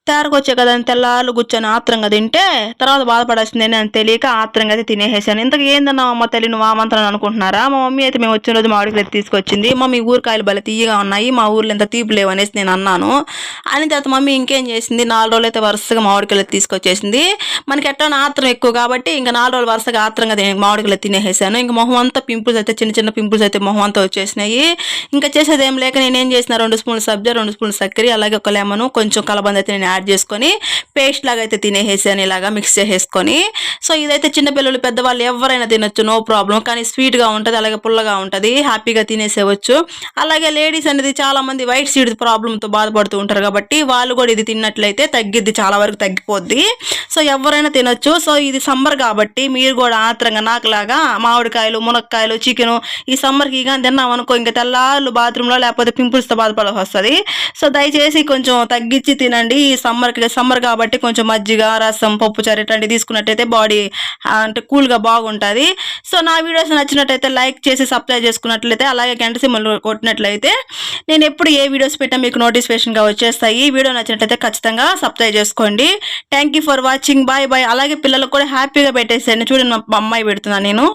తేరకొచ్చే కదా అని తెల్లార్లు కూర్చొని ఆత్రంగా తింటే తర్వాత బాధపడాల్సిందేని అని తెలియక ఆత్రంగా అయితే తినేసేసాను. ఇంతకు ఏందన్నావు అమ్మ తల్లి నువ్వు ఆమంత్రం అనుకుంటున్నారా? మా మమ్మీ అయితే మేము వచ్చిన రోజు మామిడికాయలు తీసుకొచ్చింది. మమ్మీ ఊరకాయలు భలే తీయగా ఉన్నాయి, మా ఊర్లో ఇంత తీపి లేవు అనేసి నేను అన్నాను. అని తర్వాత మమ్మీ ఇంకేం చేసింది, 4 రోజులు అయితే వరుసగా మామిడికాయలు తీసుకొచ్చేసింది. మనకి ఎట్లా ఆత్రం ఎక్కువ కాబట్టి ఇంకా 4 రోజులు వరుసగా ఆత్రంగా మామిడికాయలు తినేసేసాను. ఇంకా మొహం అంతా పింపుల్స్ అయితే చిన్న చిన్న పింపుల్స్ అయితే మొహం అంతా వచ్చేసినాయి. ఇంకా చేసేది ఏం లేక నేనేం చేసిన 2 స్పూన్లు సబ్జా, 2 స్పూన్లు చక్కెర, అలాగే ఒక లెమన్, కొంచెం కలబంద అయితే నేను యాడ్ చేసుకొని పేస్ట్ లాగా అయితే తినేసేసాను, ఇలాగా మిక్స్ చేసేసుకొని. సో ఇదైతే చిన్నపిల్లలు పెద్దవాళ్ళు ఎవరైనా తినొచ్చు, నో ప్రాబ్లం. కానీ స్వీట్గా ఉంటుంది, అలాగే పుల్లగా ఉంటుంది, హ్యాపీగా తినేసేవచ్చు. అలాగే లేడీస్ అనేది చాలా మంది వైట్ సీడ్ ప్రాబ్లంతో బాధపడుతూ ఉంటారు కాబట్టి వాళ్ళు కూడా ఇది తిన్నట్లయితే తగ్గిద్ది, చాలా వరకు తగ్గిపోద్ది. సో ఎవరైనా తినొచ్చు. సో ఇది సమ్మర్ కాబట్టి మీరు కూడా ఆత్రంగా నాకులాగా మామిడికాయలు, మునక్కాయలు, చికెను ఈ సమ్మర్కి కానీ తిన్నాం అనుకో ఇంకా తెల్లార్లు బాత్రూంలో లేకపోతే పింపుల్స్తో బాధపడాల్సి వస్తుంది. సో దయచేసి కొంచెం తగ్గించి తినండి. ఈ సమ్మర్ కాబట్టి కొంచెం మజ్జిగ, రసం, పప్పుచారు ఇట్లాంటివి తీసుకున్నట్టయితే బాడీ అంటే కూల్గా బాగుంటుంది. సో నా వీడియోస్ నచ్చినట్టయితే లైక్ చేసి సబ్స్క్రైబ్ చేసుకున్నట్లయితే, అలాగే గంట సింబల్ కొట్టినట్లయితే నేను ఎప్పుడు ఏ వీడియోస్ పెట్టా మీకు నోటిఫికేషన్గా వచ్చేస్తాయి. ఈ వీడియో నచ్చినట్టయితే ఖచ్చితంగా సబ్స్క్రైబ్ చేసుకోండి. Thank you for watching. Bye bye. అలాగే పిల్లలకు కూడా హ్యాపీగా పెట్టేసాను. చూడండి మా అమ్మాయి పెడుతున్నాను నేను.